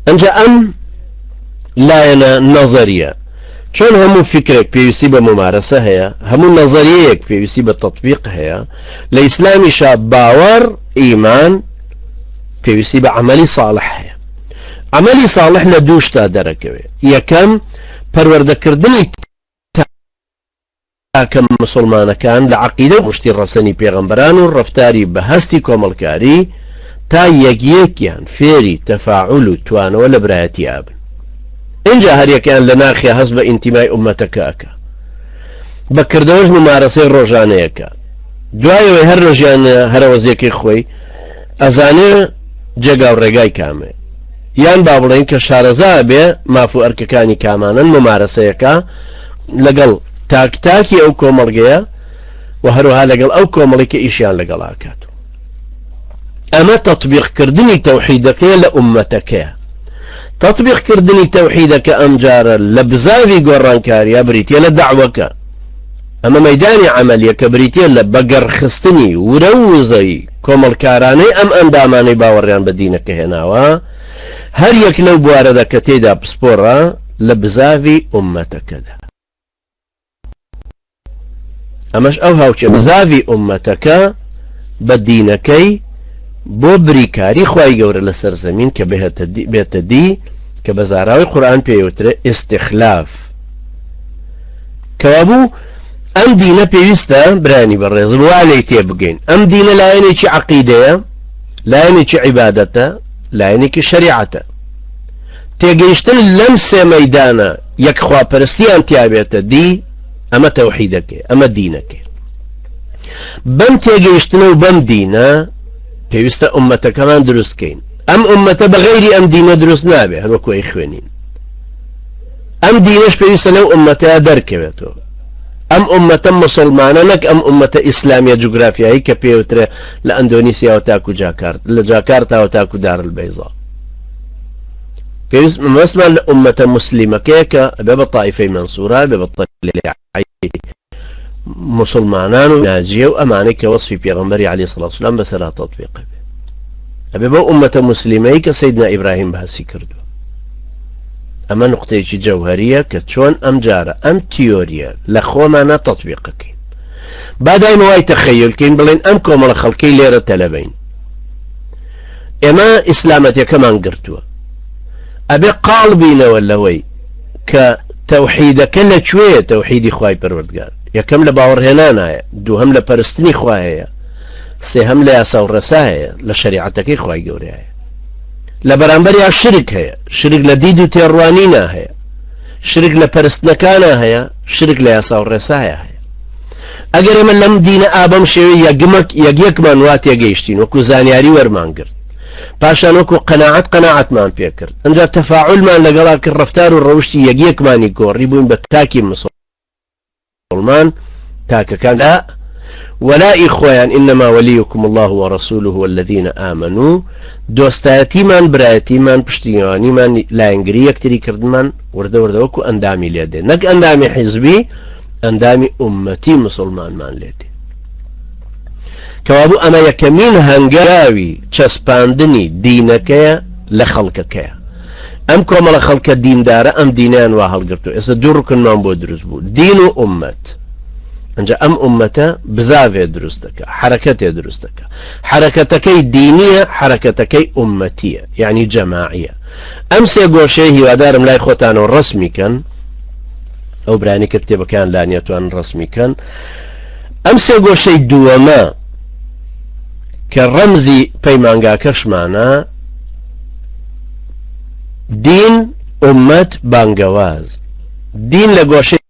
ئەنجا ئەم لایەنە نەزەریە چۆن هەموو فکرێک پێویستی بە ممارەسە هەیە هەموو نەزەریەیەک پێویستی بە تەطبیق هەیە لە ئیسلامیشا باوەڕ ئیمان پێویستی بە عەمەلی صالح هەیە عەمەلی صالح لە دوو شتا دەرەکەوێت یەکەم پەروەردەکردنی تاکە مسلمانەکان لە عەقیدە و گشتی ڕەسەنی پێغەمبەران و ڕەفتاری بە هەستی کۆمەڵکاری تا یەکیەکیان فێری تەفاعول و توانەوە لە برایەتی ئابن اینجا هەریەکیان لە ناخیا هەست بە ئینتیمای ئومەتەکەکە بەکردەوەش ممارەسەی ڕۆژانەیەکە دوایەوەی هەر لە ژیان هەرەوەزیەکەی خۆی ئەزانێ جێگا و ڕێگای کامێ یان با بڵێن کە شارەزا بێ ماف و ئەرکەکانی کامانن ممارەسەیەکە لەگەڵ تاکتاکی ئەو کۆمەڵگەیە و هەروها لەگەڵ ئەو کۆمەڵی کە ئیشیان لەگەڵ ئاکات ئەمە تەطبیقکردنی تەوحیدەکەیە لە ئومەتەکەیە تطبیقکردنی تەوحیدەکە ئەم جارە لە بزاوی گۆڕانکاریە بریتە لە دەعوەکە ئەمە مەیدانی عەمەلیە کە بریتە لە بەگەڕخستنی ورە و وزەی کۆمەڵکارانەی ئەم ئەندامانەی باوەڕیان بە دینەکە هێناوە هەر یەک لەو بوارەدا کە تێدا پسپۆڕە لە بزاوی ئومەتەکەدا ئەمەش ئەو هاوچە بزاوی ئومەتەکە بە دینەکەی بۆ بریکاری خوای گەورە لەسەر زەمین کە بێتە دی کە بە زاراوی قورئان پێوترە ئیستیخلاف کەوابوو ئەم دینە پێویستە برانی بەڕێز وا لێی تێبگەین ئەم دینە لایەنێکی عەقیدەیە لایەنێکی عیبادەتە لایەنێکی شەریعەتە تێگەیشتن لەم سێ مەیدانە یەک خواپەرستیان تیابێتە دی ئەمە تەوحیدەکەی ئەمە دینەکەی بەم تێگەیشتنە و بەم دینە پێویستە ئومەتەکەمان دروستکەین ئەم ئومەتە بەغەیری ئەم دینە دروست نابێ هەروەکو ئەی خوێنین ئەم دینەش پێویستە لەو ئومەتەیە دەرکەوێتەوە ئەم ئومەتە مسلمانە نەک ئەم ئومەتە ئیسلامیە جوگرافیایی کە پێوترێ لە ئەندۆنیسیا و تاکو جاکارت لە جاکارتاوە تاکو دارالبەیزا پێویست مەسمان لە ئومەتە موسلیمەکەیە کە ئەبێ بە تائیفەی مەنسوورە بێ بە تەلیعی مسلمانان و ناجیە و ئەمانەی کە وەصفی پێغەمبەری عەلەیهی سەڵاتو وسەلام بەسەرا تەطبیق بێ ئەبێ بە ئومەتە موسلیمەی کە سەیدنا ئیبراهیم باسی کردووە ئەمە نقطەیەکی جەوهەریە کە چۆن ئەم جارە ئەم تیۆریە لە خۆمانە تەطبیقەکەین با دایما وای تەخەیولکەین بڵێن ئەم کۆمەڵە خەڵکەی لێرە تەلەبەین ئێمە ئیسلامەتیەکەمان گرتووە ئەبێ قاڵ بینەوە لەوەی کە تەوحیدەکە لەکوێیە تەوحیدی خوای پەروەردگار یەکەم لە باوەڕهێنانایە دووهەم لە پەرستنی خوایەیە سێهەم لە یاسا و ڕەسا هەیە لە شەریعەتەکەی خوای گەورەیە لە بەرامبەریا شرک هەیە شرک لە دید و تێڕوانینە هەیە شرک لە پەرستنەکانە هەیە شرک لە یاسا و ڕێسایە هەیە ئەگەر ئێمە لەم دینە ئابەم شێوەی یەکێکمان وا تێگەیشتین وەکو زانیاری وەرمان گرت پاشان وەکو قەناعەتمان پێکرد ئەنجا تەفاعولمان لەگەڵا کرد ڕەفتار و ڕەوشتی یەکێکمانی گۆڕی بووین بە تاکی مسلمان تاکەکان لا وەلای خۆیان ئینەما وەلیکم الله وەڕەسوولوه والذین ئامەنوو دۆستایەتیمان برایەتیمان پشتیوانیمان لایەنگری یەکتری کردمان وردە وردە وەکو ئەندامی لێدێ نەک ئەندامی حیزبی ئەندامی ئومەتی مسلمانمان لێدێ کەوابوو ئەمە یەکەمین هەنگاوی چەسپاندنی دینەکەیە لە خەڵکەکەیە ئەم کۆمەڵە خەڵکە دیندارە ئەم دینیان وا هەڵگرتووە ئێستا دوو ڕوکنمان بۆ دروست بوو دین و ئومەت ئەنجا ئەم ئومەتە بزاوێ دروست دەکە حرەکەتێ دروست دەکە حرەکەتەکەی دینیە حرەکەتەکەی ئومەتیە یعنی جەماعیە ئەم سێ گۆشەی هیوادارم لای خۆتانەوە ڕەسمیکەن ئەو برانی کە کتێبەکان لانیەتوان ڕەسمیکەن ئەم سێ گۆشەی دووەمە کە ڕەمزی پەیمانگاکەشمانە دین ئومەت بانگەواز دین لە گۆشەی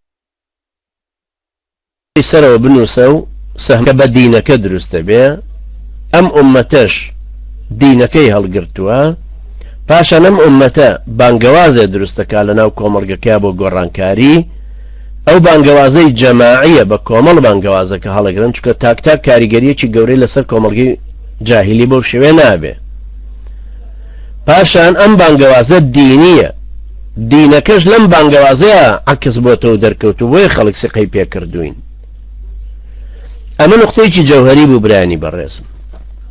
سەرەوە بنووسە و سەهمەکە بە دینەکە دروستە بێ ئەم ئومەتەش دینەکەی هەڵگرتووە پاشان ئەم ئومەتە بانگەوازێ دروستەکە لە ناو کۆمەڵگەکە بۆ گۆڕانکاری ئەو بانگەوازەی جەماعیە بە کۆمەڵ بانگەوازەکە هەڵەگرن چکە تاکتاک کاریگەریەکی گەورەی لەسەر کۆمەڵگەی جاهیلی بەو شێوێ نابێ پاشان ئەم بانگەوازە دینیە دینەکەش لەم بانگەوازەیە عکس بۆتەوە دەرکەوتو بۆیە خەڵک سقەی پێکردوین ئەمە نقطەیەکی جەوهەری بوو برانی بەڕێزم